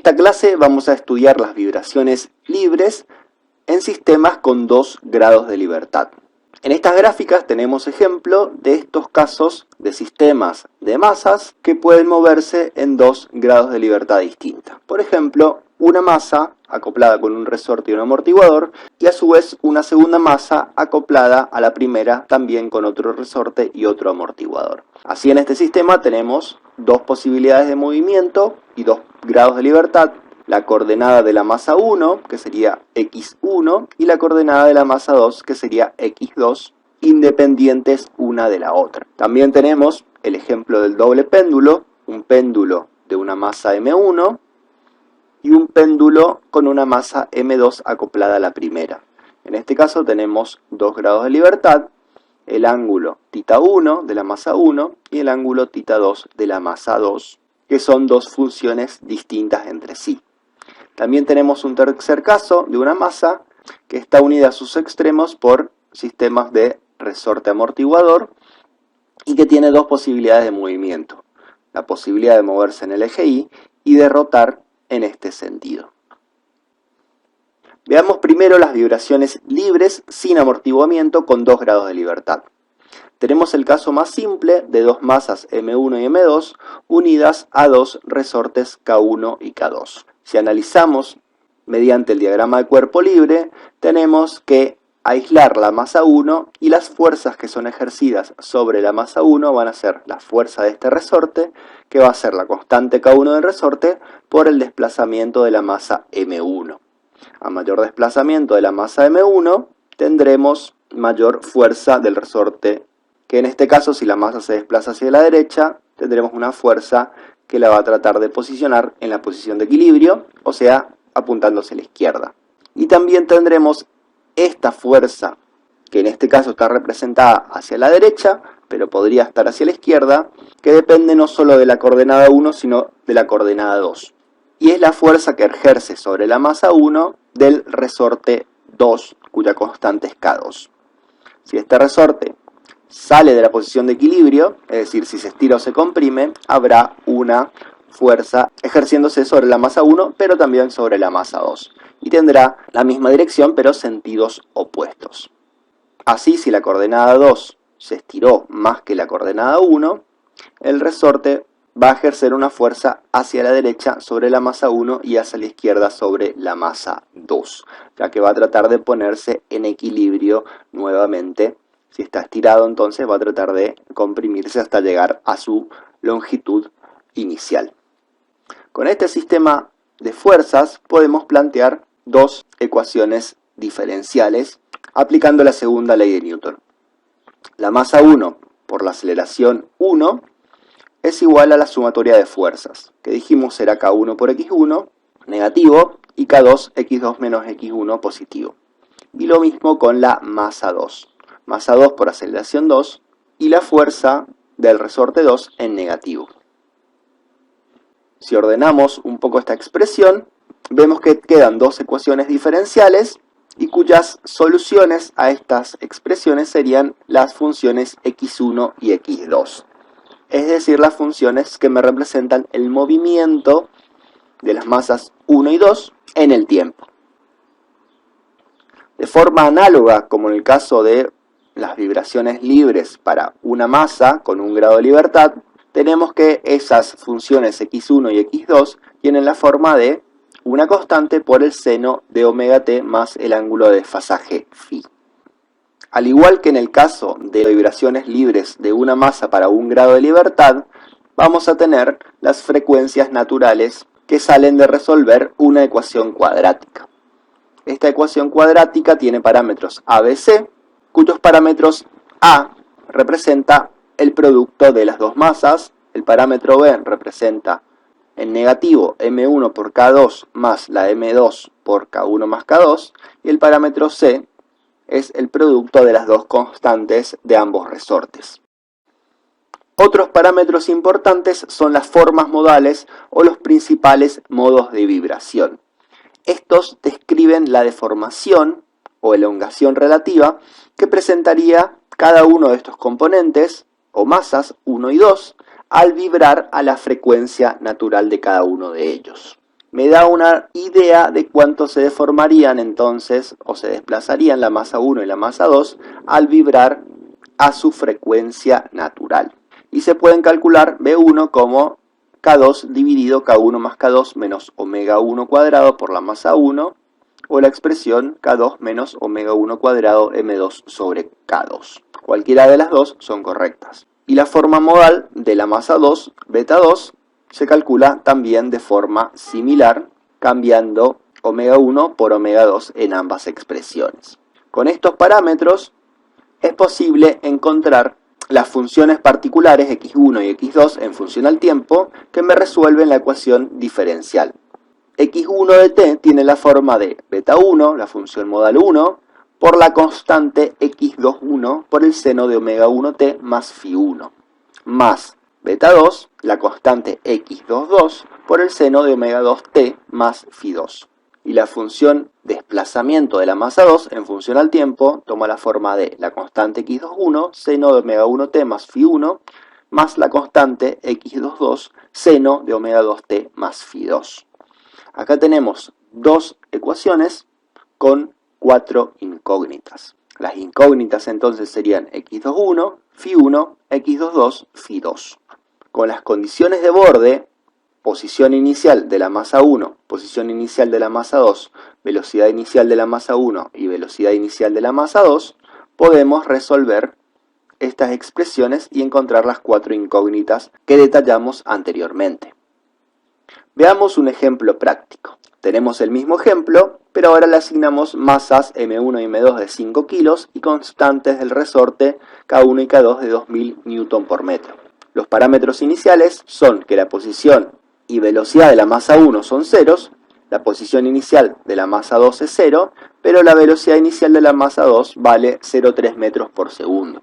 esta clase vamos a estudiar las vibraciones libres en sistemas con 2 grados de libertad. En estas gráficas tenemos ejemplo de estos casos de sistemas de masas que pueden moverse en 2 grados de libertad distinta. Por ejemplo, una masa acoplada con un resorte y un amortiguador, y a su vez una segunda masa acoplada a la primera también con otro resorte y otro amortiguador. Así, en este sistema tenemos 2 posibilidades de movimiento y 2 grados de libertad: la coordenada de la masa 1, que sería x1, y la coordenada de la masa 2, que sería x2, independientes una de la otra. También tenemos el ejemplo del doble péndulo, un péndulo de una masa m1 y un péndulo con una masa m2 acoplada a la primera. En este caso tenemos 2 grados de libertad: el ángulo θ1 de la masa 1 y el ángulo θ2 de la masa 2, que son 2 funciones distintas entre sí. También tenemos un tercer caso de una masa que está unida a sus extremos por sistemas de resorte amortiguador y que tiene 2 posibilidades de movimiento: la posibilidad de moverse en el eje Y y de rotar en este sentido. Veamos primero las vibraciones libres sin amortiguamiento con 2 grados de libertad. Tenemos el caso más simple de 2 masas M1 y M2 unidas a 2 resortes K1 y K2. Si analizamos mediante el diagrama de cuerpo libre, tenemos que aislar la masa 1 y las fuerzas que son ejercidas sobre la masa 1 van a ser la fuerza de este resorte, que va a ser la constante K1 del resorte, por el desplazamiento de la masa M1. A mayor desplazamiento de la masa M1, tendremos mayor fuerza del resorte, que en este caso, si la masa se desplaza hacia la derecha, tendremos una fuerza que la va a tratar de posicionar en la posición de equilibrio, o sea, apuntándose a la izquierda. Y también tendremos esta fuerza, que en este caso está representada hacia la derecha, pero podría estar hacia la izquierda, que depende no solo de la coordenada 1, sino de la coordenada 2. Y es la fuerza que ejerce sobre la masa 1 del resorte 2, cuya constante es K2. Si este resorte sale de la posición de equilibrio, es decir, si se estira o se comprime, habrá una fuerza ejerciéndose sobre la masa 1, pero también sobre la masa 2. Y tendrá la misma dirección, pero sentidos opuestos. Así, si la coordenada 2 se estiró más que la coordenada 1, el resorte va a ejercer una fuerza hacia la derecha sobre la masa 1 y hacia la izquierda sobre la masa 2, ya que va a tratar de ponerse en equilibrio nuevamente. Si está estirado, entonces va a tratar de comprimirse hasta llegar a su longitud inicial. Con este sistema de fuerzas podemos plantear 2 ecuaciones diferenciales aplicando la segunda ley de Newton. La masa 1 por la aceleración 1 es igual a la sumatoria de fuerzas, que dijimos será K1 por X1 negativo y K2 X2 menos X1 positivo. Y lo mismo con la masa 2. Masa 2 por aceleración 2 y la fuerza del resorte 2 en negativo. Si ordenamos un poco esta expresión, vemos que quedan 2 ecuaciones diferenciales y cuyas soluciones a estas expresiones serían las funciones x1 y x2. Es decir, las funciones que me representan el movimiento de las masas 1 y 2 en el tiempo. De forma análoga, como en el caso de las vibraciones libres para una masa con un grado de libertad, tenemos que esas funciones x1 y x2 tienen la forma de una constante por el seno de omega t más el ángulo de desfasaje phi. Al igual que en el caso de vibraciones libres de una masa para un grado de libertad, vamos a tener las frecuencias naturales que salen de resolver una ecuación cuadrática. Esta ecuación cuadrática tiene parámetros a, b, c, cuyos parámetros a representa el producto de las 2 masas, el parámetro b representa en negativo m1 por k2 más la m2 por k1 más k2, y el parámetro c es el producto de las 2 constantes de ambos resortes. Otros parámetros importantes son las formas modales o los principales modos de vibración. Estos describen la deformación o elongación relativa que presentaría cada uno de estos componentes o masas 1 y 2 al vibrar a la frecuencia natural de cada uno de ellos. me da una idea de cuánto se deformarían entonces, o se desplazarían la masa 1 y la masa 2 al vibrar a su frecuencia natural. Y se pueden calcular B1 como K2 dividido K1 más K2 menos omega 1 cuadrado por la masa 1, o la expresión K2 menos omega 1 cuadrado M2 sobre K2. Cualquiera de las dos son correctas. Y la forma modal de la masa 2, beta 2, se calcula también de forma similar, cambiando omega 1 por omega 2 en ambas expresiones. Con estos parámetros es posible encontrar las funciones particulares x1 y x2 en función al tiempo que me resuelven la ecuación diferencial. x1 de t tiene la forma de beta 1, la función modal 1, por la constante x21 por el seno de omega 1t más phi 1, más beta 2, la constante x22 por el seno de omega 2t más phi 2. Y la función desplazamiento de la masa 2 en función al tiempo toma la forma de la constante x21 seno de omega 1t más phi 1 más la constante x22 seno de omega 2t más phi 2. Acá tenemos dos ecuaciones con 4 incógnitas. Las incógnitas entonces serían x21, phi 1, x22, phi 2. Con las condiciones de borde, posición inicial de la masa 1, posición inicial de la masa 2, velocidad inicial de la masa 1 y velocidad inicial de la masa 2, podemos resolver estas expresiones y encontrar las 4 incógnitas que detallamos anteriormente. Veamos un ejemplo práctico. Tenemos el mismo ejemplo, pero ahora le asignamos masas M1 y M2 de 5 kilos y constantes del resorte K1 y K2 de 2000 Newton por metro. Los parámetros iniciales son que la posición y velocidad de la masa 1 son ceros, la posición inicial de la masa 2 es 0, pero la velocidad inicial de la masa 2 vale 0,3 metros por segundo.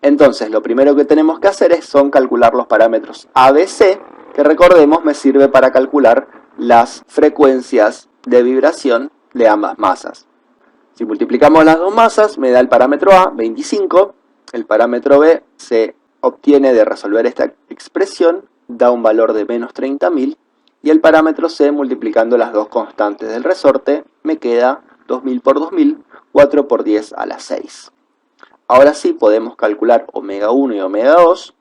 Entonces, lo primero que tenemos que hacer son calcular los parámetros ABC, que recordemos me sirve para calcular las frecuencias de vibración de ambas masas. Si multiplicamos las dos masas, me da el parámetro A, 25, el parámetro B se obtiene de resolver esta expresión, da un valor de menos 30.000, y el parámetro C, multiplicando las dos constantes del resorte, me queda 2000 por 2000, 4 por 10 a la 6. Ahora sí podemos calcular omega 1 y omega 2,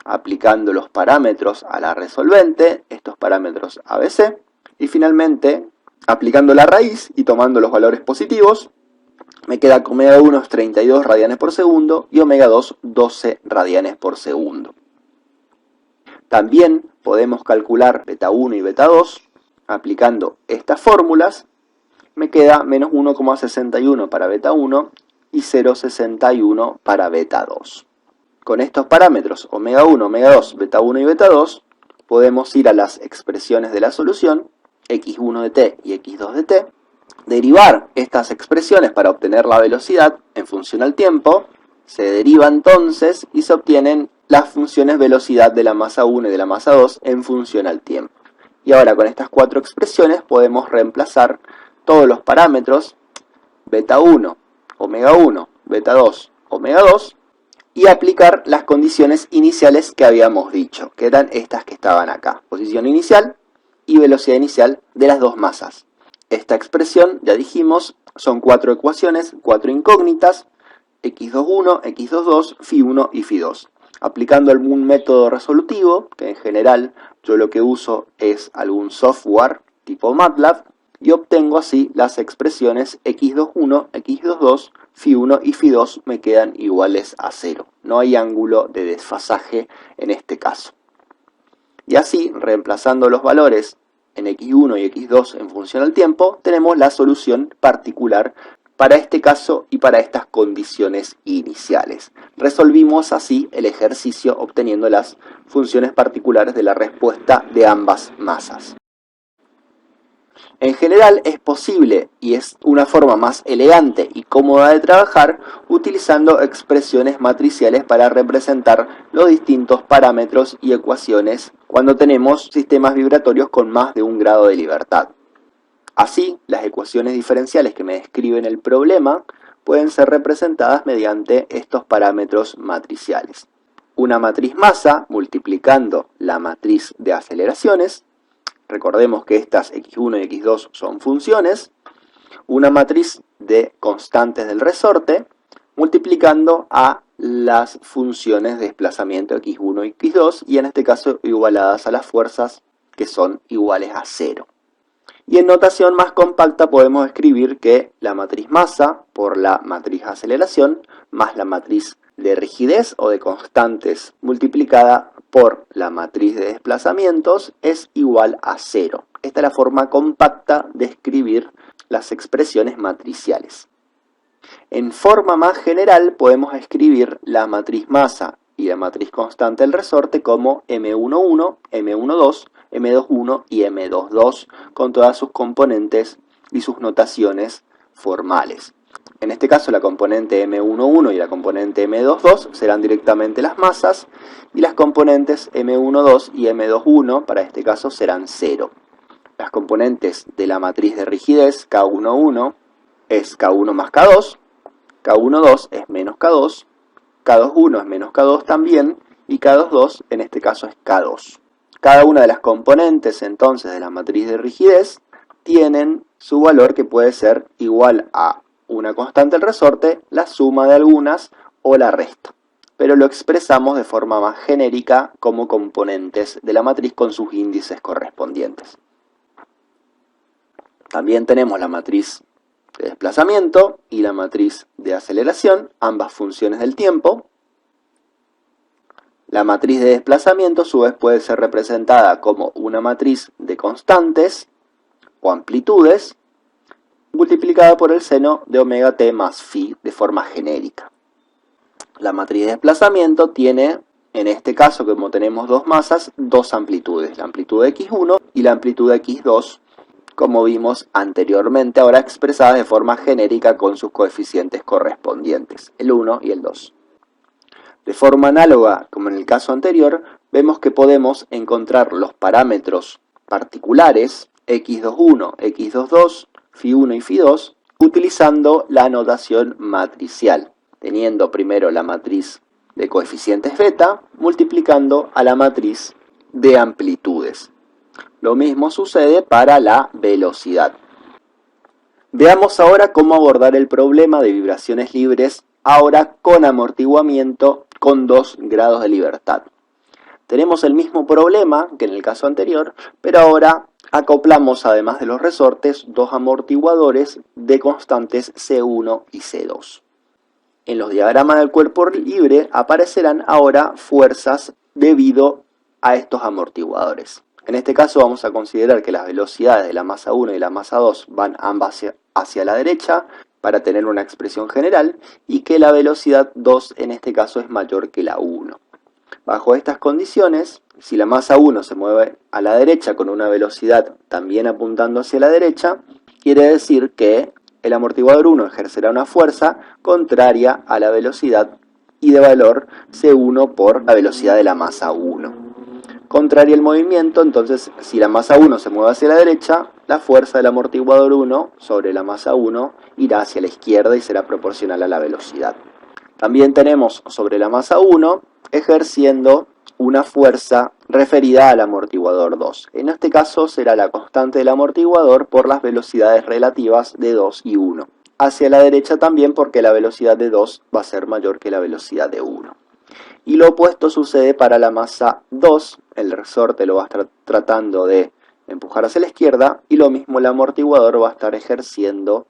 aplicando los parámetros a la resolvente, estos parámetros ABC, y finalmente, aplicando la raíz y tomando los valores positivos, me queda que omega 1 es 32 radianes por segundo y omega 2 12 radianes por segundo. También podemos calcular beta 1 y beta 2, aplicando estas fórmulas, me queda menos 1,61 para beta 1 y 0,61 para beta 2. Con estos parámetros, omega 1, omega 2, beta 1 y beta 2, podemos ir a las expresiones de la solución, x1 de t y x2 de t, derivar estas expresiones para obtener la velocidad en función al tiempo, se deriva entonces y se obtienen las funciones velocidad de la masa 1 y de la masa 2 en función al tiempo. Y ahora con estas 4 expresiones podemos reemplazar todos los parámetros beta 1, omega 1, beta 2, omega 2 y aplicar las condiciones iniciales que habíamos dicho, que eran estas que estaban acá, posición inicial y velocidad inicial de las dos masas. Esta expresión, ya dijimos, son 4 ecuaciones, 4 incógnitas, x21, x22, phi 1 y phi 2. Aplicando algún método resolutivo, que en general yo lo que uso es algún software tipo MATLAB, y obtengo así las expresiones x21, x22, phi 1 y phi 2 me quedan iguales a 0. No hay ángulo de desfasaje en este caso. Y así, reemplazando los valores en x1 y x2 en función al tiempo, tenemos la solución particular para este caso y para estas condiciones iniciales. Resolvimos así el ejercicio obteniendo las funciones particulares de la respuesta de ambas masas. En general es posible y es una forma más elegante y cómoda de trabajar utilizando expresiones matriciales para representar los distintos parámetros y ecuaciones cuando tenemos sistemas vibratorios con más de un grado de libertad. Así, las ecuaciones diferenciales que me describen el problema pueden ser representadas mediante estos parámetros matriciales. Una matriz masa multiplicando la matriz de aceleraciones recordemos que estas x1 y x2 son funciones, una matriz de constantes del resorte multiplicando a las funciones de desplazamiento x1 y x2 y en este caso igualadas a las fuerzas que son iguales a 0. Y en notación más compacta podemos escribir que la matriz masa por la matriz aceleración más la matriz de rigidez o de constantes multiplicada por la matriz de desplazamientos es igual a 0. Esta es la forma compacta de escribir las expresiones matriciales. En forma más general podemos escribir la matriz masa y la matriz constante del resorte como M11, M12, M21 y M22 con todas sus componentes y sus notaciones formales. En este caso la componente M11 y la componente M22 serán directamente las masas y las componentes M12 y M21 para este caso serán 0. Las componentes de la matriz de rigidez K11 es K1 más K2, K12 es menos K2, K21 es menos K2 también y K22 en este caso es K2. Cada una de las componentes entonces de la matriz de rigidez tienen su valor que puede ser igual a una constante del resorte, la suma de algunas o la resta. Pero lo expresamos de forma más genérica como componentes de la matriz con sus índices correspondientes. También tenemos la matriz de desplazamiento y la matriz de aceleración, ambas funciones del tiempo. La matriz de desplazamiento a su vez puede ser representada como una matriz de constantes o amplitudes multiplicada por el seno de omega t más phi de forma genérica. La matriz de desplazamiento tiene, en este caso como tenemos dos masas, dos amplitudes, la amplitud de x1 y la amplitud de x2, como vimos anteriormente, ahora expresadas de forma genérica con sus coeficientes correspondientes, el 1 y el 2. De forma análoga, como en el caso anterior, vemos que podemos encontrar los parámetros particulares x21, x22, φ1 y φ2 utilizando la notación matricial, teniendo primero la matriz de coeficientes beta multiplicando a la matriz de amplitudes. Lo mismo sucede para la velocidad. Veamos ahora cómo abordar el problema de vibraciones libres ahora con amortiguamiento con 2 grados de libertad. Tenemos el mismo problema que en el caso anterior, pero ahora acoplamos además de los resortes dos amortiguadores de constantes C1 y C2. En los diagramas del cuerpo libre aparecerán ahora fuerzas debido a estos amortiguadores. En este caso vamos a considerar que las velocidades de la masa 1 y la masa 2 van ambas hacia la derecha para tener una expresión general y que la velocidad 2 en este caso es mayor que la 1. Bajo estas condiciones, si la masa 1 se mueve a la derecha con una velocidad también apuntando hacia la derecha, quiere decir que el amortiguador 1 ejercerá una fuerza contraria a la velocidad y de valor C1 por la velocidad de la masa 1. Contraria el movimiento, entonces si la masa 1 se mueve hacia la derecha, la fuerza del amortiguador 1 sobre la masa 1 irá hacia la izquierda y será proporcional a la velocidad. También tenemos sobre la masa 1 ejerciendo una fuerza referida al amortiguador 2. En este caso será la constante del amortiguador por las velocidades relativas de 2 y 1. Hacia la derecha también porque la velocidad de 2 va a ser mayor que la velocidad de 1. Y lo opuesto sucede para la masa 2, el resorte lo va a estar tratando de empujar hacia la izquierda y lo mismo el amortiguador va a estar ejerciendo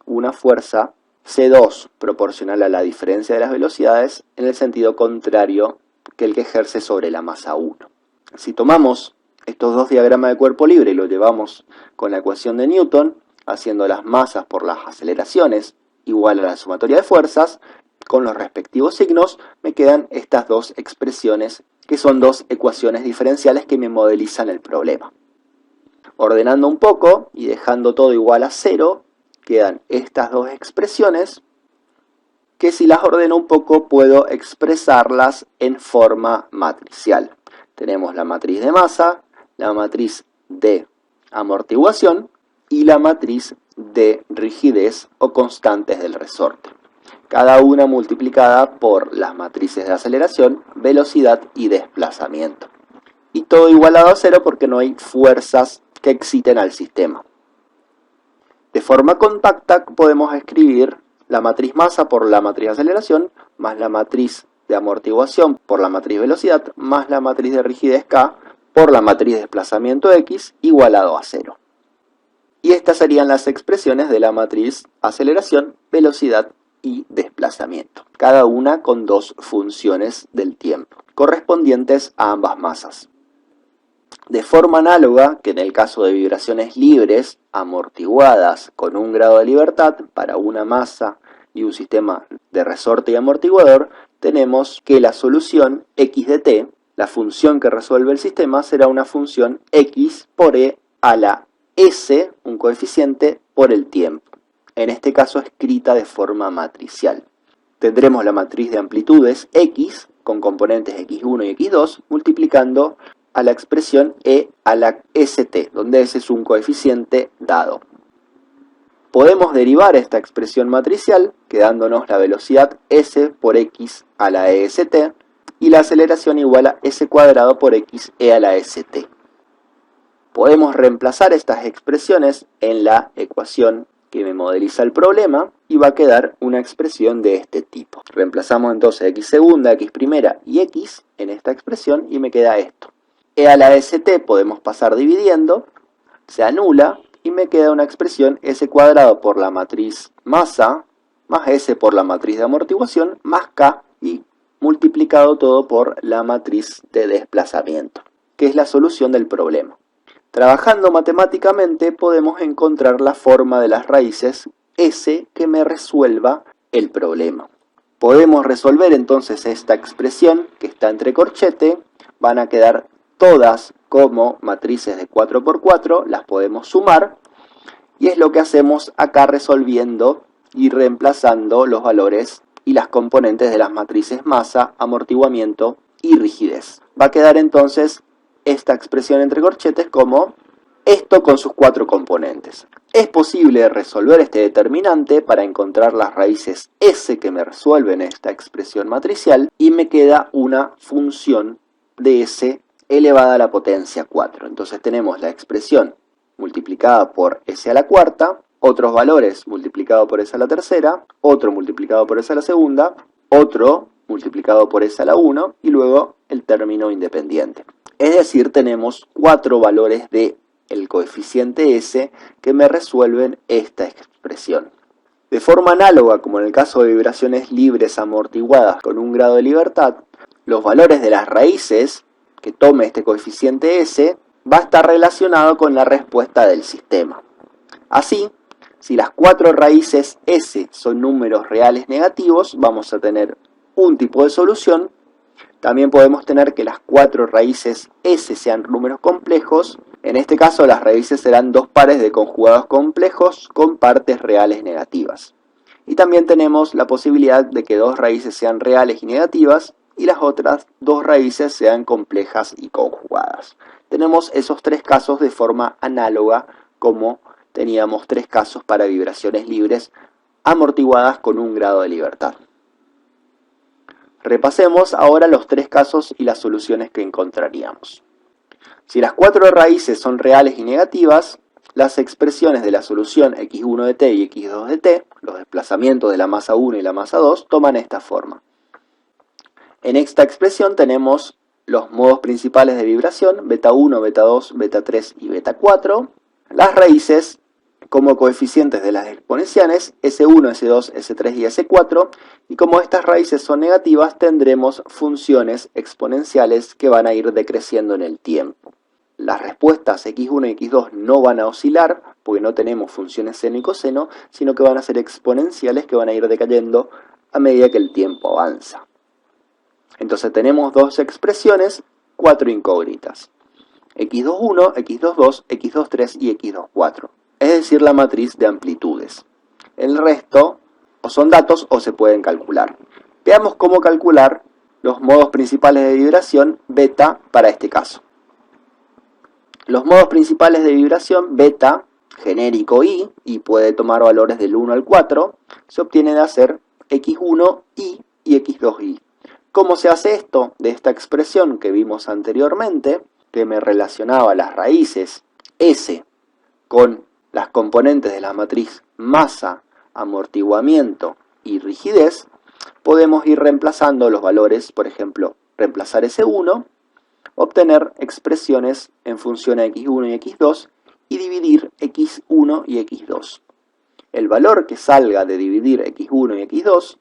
una fuerza C2 proporcional a la diferencia de las velocidades en el sentido contrario que el que ejerce sobre la masa 1. Si tomamos estos dos diagramas de cuerpo libre y los llevamos con la ecuación de Newton, haciendo las masas por las aceleraciones igual a la sumatoria de fuerzas, con los respectivos signos, me quedan estas dos expresiones que son dos ecuaciones diferenciales que me modelizan el problema. Ordenando un poco y dejando todo igual a 0, quedan estas dos expresiones que si las ordeno un poco puedo expresarlas en forma matricial. Tenemos la matriz de masa, la matriz de amortiguación y la matriz de rigidez o constantes del resorte. Cada una multiplicada por las matrices de aceleración, velocidad y desplazamiento. Y todo igualado a 0 porque no hay fuerzas que exciten al sistema. De forma compacta podemos escribir la matriz masa por la matriz aceleración, más la matriz de amortiguación por la matriz velocidad, más la matriz de rigidez K por la matriz desplazamiento X igualado a 0. Y estas serían las expresiones de la matriz aceleración, velocidad y desplazamiento, cada una con dos funciones del tiempo, correspondientes a ambas masas. De forma análoga que en el caso de vibraciones libres, amortiguadas con un grado de libertad para una masa y un sistema de resorte y amortiguador, tenemos que la solución x de t, la función que resuelve el sistema, será una función x por e a la s, un coeficiente, por el tiempo, en este caso escrita de forma matricial. Tendremos la matriz de amplitudes x con componentes x1 y x2 multiplicando a la expresión e a la st, donde s es un coeficiente dado. Podemos derivar esta expresión matricial quedándonos la velocidad s por x a la est y la aceleración igual a s cuadrado por x e a la st. Podemos reemplazar estas expresiones en la ecuación que me modeliza el problema y va a quedar una expresión de este tipo. Reemplazamos entonces x segunda, x primera y x en esta expresión y me queda esto. E a la st podemos pasar dividiendo, se anula y me queda una expresión s cuadrado por la matriz masa más s por la matriz de amortiguación más k y multiplicado todo por la matriz de desplazamiento, que es la solución del problema. Trabajando matemáticamente podemos encontrar la forma de las raíces s que me resuelva el problema. Podemos resolver entonces esta expresión que está entre corchete, van a quedar todas como matrices de 4×4, las podemos sumar y es lo que hacemos acá resolviendo y reemplazando los valores y las componentes de las matrices masa, amortiguamiento y rigidez. Va a quedar entonces esta expresión entre corchetes como esto con sus 4 componentes. Es posible resolver este determinante para encontrar las raíces s que me resuelven esta expresión matricial y me queda una función de s elevada a la potencia 4. Entonces tenemos la expresión multiplicada por s a la cuarta, otros valores multiplicado por s a la tercera, otro multiplicado por s a la segunda, otro multiplicado por s a la 1 y luego el término independiente. Es decir, tenemos 4 valores de el coeficiente s que me resuelven esta expresión. De forma análoga, como en el caso de vibraciones libres amortiguadas con un grado de libertad, los valores de las raíces que tome este coeficiente s va a estar relacionado con la respuesta del sistema. Así, si las 4 raíces s son números reales negativos, vamos a tener un tipo de solución. También podemos tener que las 4 raíces s sean números complejos. En este caso las raíces serán 2 pares de conjugados complejos con partes reales negativas. Y también tenemos la posibilidad de que 2 raíces sean reales y negativas y las otras 2 raíces sean complejas y conjugadas. Tenemos esos 3 casos de forma análoga como teníamos 3 casos para vibraciones libres amortiguadas con un grado de libertad. Repasemos ahora los 3 casos y las soluciones que encontraríamos. Si las 4 raíces son reales y negativas, las expresiones de la solución x1 de t y x2 de t, los desplazamientos de la masa 1 y la masa 2, toman esta forma. En esta expresión tenemos los modos principales de vibración, beta 1, beta 2, beta 3 y beta 4, las raíces como coeficientes de las exponenciales, S1, S2, S3 y S4, y como estas raíces son negativas, tendremos funciones exponenciales que van a ir decreciendo en el tiempo. Las respuestas x1 y x2 no van a oscilar, porque no tenemos funciones seno y coseno, sino que van a ser exponenciales que van a ir decayendo a medida que el tiempo avanza. Entonces tenemos 2 expresiones, 4 incógnitas. x21, x22, x23 y x24. Es decir, la matriz de amplitudes. El resto o son datos o se pueden calcular. Veamos cómo calcular los modos principales de vibración beta para este caso. Los modos principales de vibración beta, genérico i, y puede tomar valores del 1 al 4, se obtiene de hacer x1i y x2i. ¿Cómo se hace esto? De esta expresión que vimos anteriormente, que me relacionaba las raíces s con las componentes de la matriz masa, amortiguamiento y rigidez, podemos ir reemplazando los valores, por ejemplo, reemplazar S1, obtener expresiones en función a x1 y x2 y dividir x1 y x2. El valor que salga de dividir x1 y x2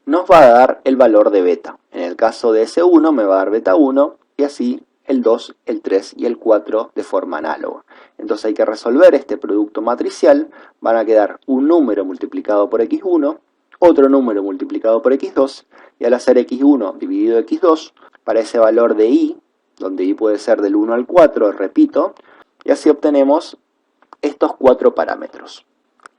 nos va a dar el valor de beta. En el caso de S1 me va a dar beta 1 y así el 2, el 3 y el 4 de forma análoga. Entonces hay que resolver este producto matricial. Van a quedar un número multiplicado por x1, otro número multiplicado por x2, y al hacer x1 dividido x2, para ese valor de y, donde y puede ser del 1 al 4, repito, y así obtenemos estos 4 parámetros.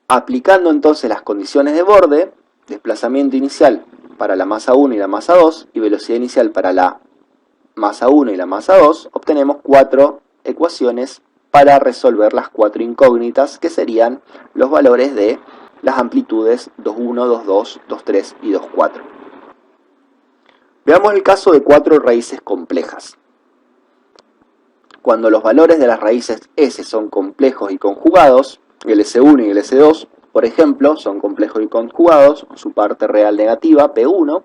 Aplicando entonces las condiciones de borde, desplazamiento inicial para la masa 1 y la masa 2, y velocidad inicial para la masa 1 y la masa 2, obtenemos 4 ecuaciones para resolver las 4 incógnitas, que serían los valores de las amplitudes 2,1, 2,2, 2,3 y 2,4. Veamos el caso de 4 raíces complejas. Cuando los valores de las raíces S son complejos y conjugados, el S1 y el S2, por ejemplo, son complejos y conjugados, su parte real negativa, P1,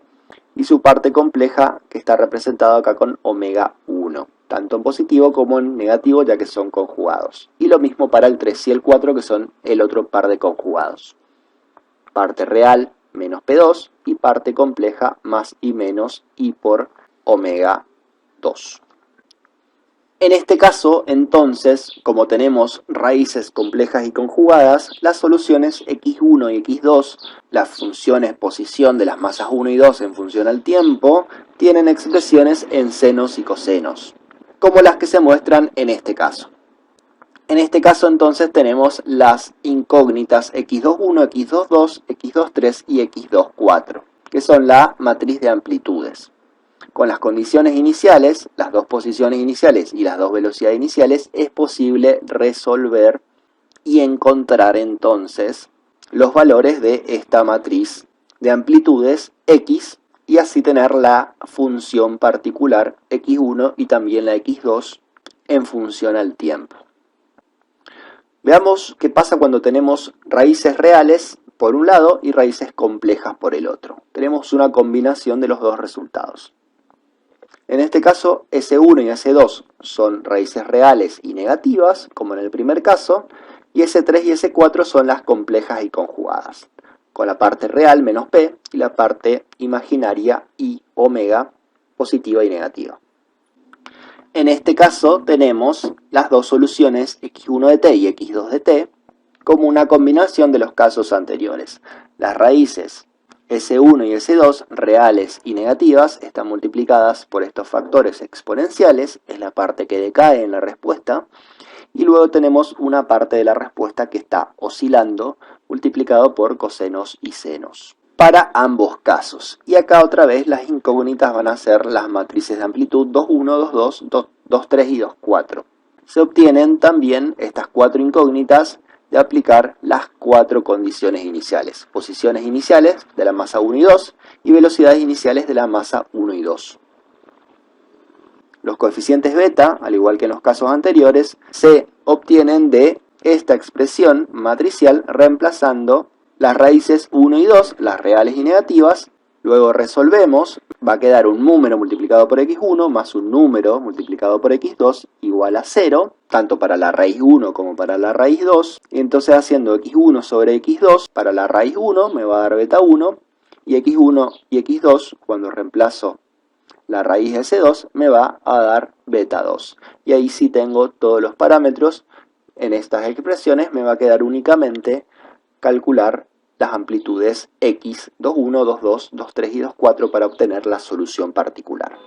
y su parte compleja, que está representada acá con omega 1, tanto en positivo como en negativo, ya que son conjugados. Y lo mismo para el 3 y el 4, que son el otro par de conjugados. Parte real menos P2 y parte compleja más y menos I por omega 2. En este caso, entonces, como tenemos raíces complejas y conjugadas, las soluciones x1 y x2, las funciones posición de las masas 1 y 2 en función al tiempo, tienen expresiones en senos y cosenos, como las que se muestran en este caso. En este caso, entonces, tenemos las incógnitas x21, x22, x23 y x24, que son la matriz de amplitudes. Con las condiciones iniciales, las dos posiciones iniciales y las dos velocidades iniciales, es posible resolver y encontrar entonces los valores de esta matriz de amplitudes x y así tener la función particular x1 y también la x2 en función al tiempo. Veamos qué pasa cuando tenemos raíces reales por un lado y raíces complejas por el otro. Tenemos una combinación de los dos resultados. En este caso, S1 y S2 son raíces reales y negativas, como en el primer caso, y S3 y S4 son las complejas y conjugadas, con la parte real menos P y la parte imaginaria I omega positiva y negativa. En este caso tenemos las dos soluciones x1 de t y x2 de t como una combinación de los casos anteriores. Las raíces S1 y S2, reales y negativas, están multiplicadas por estos factores exponenciales, es la parte que decae en la respuesta, y luego tenemos una parte de la respuesta que está oscilando, multiplicado por cosenos y senos, para ambos casos. Y acá otra vez las incógnitas van a ser las matrices de amplitud 2,1, 2,2, 2,3 y 2,4. Se obtienen también estas 4 incógnitas de aplicar las 4 condiciones iniciales. Posiciones iniciales de la masa 1 y 2 y velocidades iniciales de la masa 1 y 2. Los coeficientes beta, al igual que en los casos anteriores, se obtienen de esta expresión matricial reemplazando las raíces 1 y 2, las reales y negativas. Luego resolvemos, va a quedar un número multiplicado por x1 más un número multiplicado por x2 igual a 0, tanto para la raíz 1 como para la raíz 2. Y entonces haciendo x1 sobre x2, para la raíz 1 me va a dar beta 1, y x1 y x2, cuando reemplazo la raíz de S2, me va a dar beta 2. Y ahí sí tengo todos los parámetros. En estas expresiones me va a quedar únicamente calcular las amplitudes x, 2,1, 2,2, 2,3 y 2,4 para obtener la solución particular.